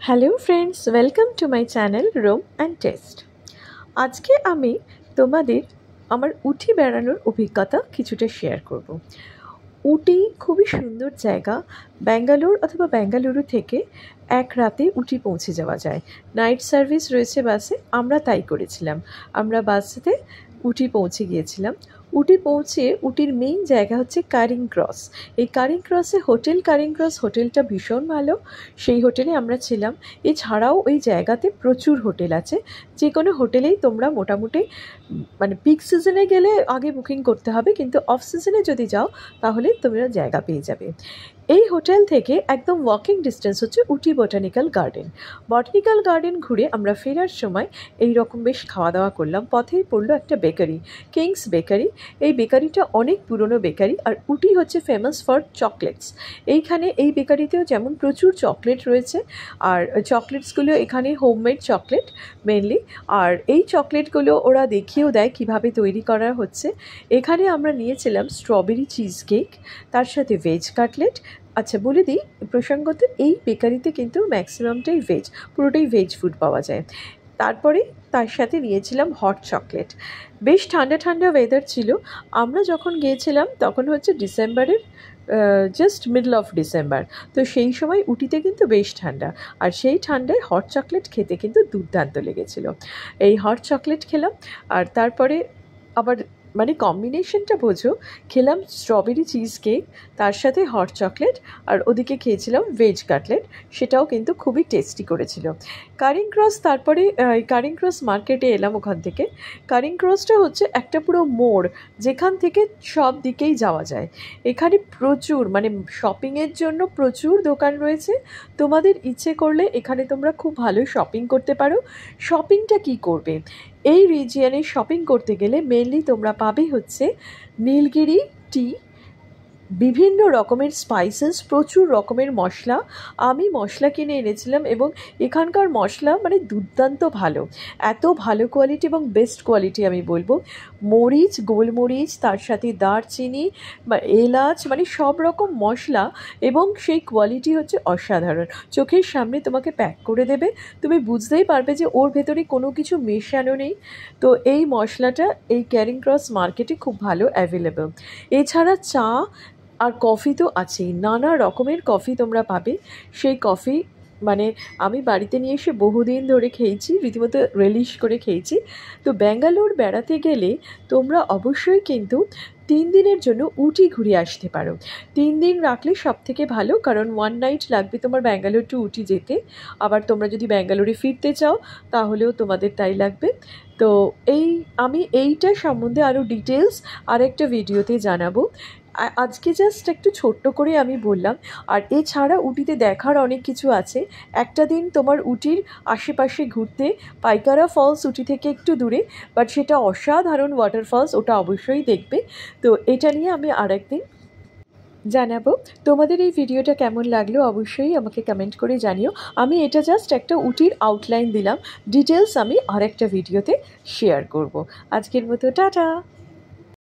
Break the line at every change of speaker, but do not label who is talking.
Hello friends, welcome to my channel roam and taste. আজকে আমি তোমাদের আমার উটি বেড়ানোর অভিজ্ঞতা কিছুটা শেয়ার করব। উটি খুবই সুন্দর জায়গা। ব্যাঙ্গালোর অথবা বেঙ্গালুরু থেকে এক রাতে উটি পৌঁছে যাওয়া যায়। নাইট সার্ভিস রয়েছে বাসে, আমরা তাই করেছিলাম। আমরা বাসেতে উটি পৌঁছে গিয়েছিলাম। উটি পৌঁছে উটির মেইন জায়গা হচ্ছে কারিং ক্রস। এই কারিং ক্রসে হোটেল কারিং ক্রস হোটেলটা ভীষণ ভালো, সেই হোটেলে আমরা ছিলাম। এছাড়াও ওই জায়গাতে প্রচুর হোটেল আছে, যে কোনো হোটেলেই তোমরা মোটামুটি মানে পিক সিজনে গেলে আগে বুকিং করতে হবে, কিন্তু অফ সিজনে যদি যাও তাহলে তোমরা জায়গা পেয়ে যাবে। এই হোটেল থেকে একদম ওয়াকিং ডিস্টেন্স হচ্ছে উটি বটানিক্যাল গার্ডেন। বটানিক্যাল গার্ডেন ঘুরে আমরা ফেরার সময় এই রকম বেশ খাওয়া দাওয়া করলাম। পথেই পড়লো একটা বেকারি, কিংস বেকারি। এই বেকারিটা অনেক পুরনো বেকারি, আর উটি হচ্ছে ফেমাস ফর চকলেটস। এইখানে এই বেকারিতেও যেমন প্রচুর চকলেট রয়েছে, আর চকলেটসগুলো এখানে হোমমেড চকলেট মেনলি। আর এই চকলেটগুলো ওরা দেখিয়েও দেয় কিভাবে তৈরি করা হচ্ছে। এখানে আমরা নিয়েছিলাম স্ট্রবেরি চিজ কেক, তার সাথে ভেজ কাটলেট। আচ্ছা বলে দিই প্রসঙ্গত, এই বেকারিতে কিন্তু ম্যাক্সিমামটাই ভেজ, পুরোটাই ভেজ ফুড পাওয়া যায়। তারপরে তার সাথে নিয়েছিলাম হট চকলেট। বেশ ঠান্ডা ঠান্ডা ওয়েদার ছিল। আমরা যখন গিয়েছিলাম তখন হচ্ছে ডিসেম্বরের জাস্ট মিডল অফ ডিসেম্বর, তো সেই সময় উটিতে কিন্তু বেশ ঠান্ডা, আর সেই ঠান্ডায় হট চকলেট খেতে কিন্তু দুর্দান্ত লেগেছিল। এই হট চকলেট খেলাম, আর তারপরে আবার মানে কম্বিনেশনটা বোঝো, খেলাম স্ট্রবেরি চিজ কেক, তার সাথে হট চকলেট, আর ওদিকে খেয়েছিলাম ভেজ কাটলেট, সেটাও কিন্তু খুবই টেস্টি করেছিল। কারিং ক্রস, তারপরে কারিং ক্রস মার্কেটে এলাম ওখান থেকে। কারিং ক্রসটা হচ্ছে একটা পুরো মোড়, যেখান থেকে সব দিকেই যাওয়া যায়। এখানে প্রচুর মানে শপিংয়ের জন্য প্রচুর দোকান রয়েছে। তোমাদের ইচ্ছে করলে এখানে তোমরা খুব ভালো শপিং করতে পারো। শপিংটা কি করবে, এই রিজিয়নে শপিং করতে গেলে মেনলি তোমরা পাবে হচ্ছে নীলগিরি টি, বিভিন্ন রকমের স্পাইসেস, প্রচুর রকমের মশলা। আমি মশলা কিনে এনেছিলাম, এবং এখানকার মশলা মানে দুর্দান্ত ভালো, এত ভালো কোয়ালিটি এবং বেস্ট কোয়ালিটি আমি বলবো। মরিচ, গোলমরিচ, তার সাথে দারচিনি বা এলাচ, মানে সব রকম মশলা, এবং সেই কোয়ালিটি হচ্ছে অসাধারণ। চোখের সামনে তোমাকে প্যাক করে দেবে, তুমি বুঝতেই পারবে যে ওর ভেতরে কোনো কিছু মেশানো নেই। তো এই মশলাটা এই ক্যারিং ক্রস মার্কেটে খুব ভালো অ্যাভেলেবল। এছাড়া চা আর কফি তো আছেই, নানা রকমের কফি তোমরা পাবে। সেই কফি মানে আমি বাড়িতে নিয়ে এসে বহুদিন ধরে খেয়েছি, রীতিমতো রিলিশ করে খেয়েছি। তো ব্যাঙ্গালোর বেড়াতে গেলে তোমরা অবশ্যই কিন্তু 3 দিনের জন্য উটি ঘুরে আসতে পারো। 3 দিন রাখলে সব থেকে ভালো, কারণ 1 নাইট লাগবে তোমার ব্যাঙ্গালোর টু উটি যেতে। আবার তোমরা যদি ব্যাঙ্গালোরে ফিরতে চাও তাহলেও তোমাদের তাই লাগবে। তো আমি এইটা সম্বন্ধে আরও ডিটেলস আরেকটা ভিডিওতে জানাবো। আজকে জাস্ট একটু ছোট্ট করে আমি বললাম। আর এছাড়া উটিতে দেখার অনেক কিছু আছে। একটা দিন তোমার উটির আশেপাশে ঘুরতে, পাইকারা ফলস উটি থেকে একটু দূরে, বাট সেটা অসাধারণ ওয়াটারফলস, ওটা অবশ্যই দেখবে। তো এটা নিয়ে আমি আরেকদিন জানাবো। তোমাদের এই ভিডিওটা কেমন লাগলো অবশ্যই আমাকে কমেন্ট করে জানিও। আমি এটা জাস্ট একটা উটির আউটলাইন দিলাম, ডিটেলস আমি আরেকটা ভিডিওতে শেয়ার করব। আজকের মতো টাটা।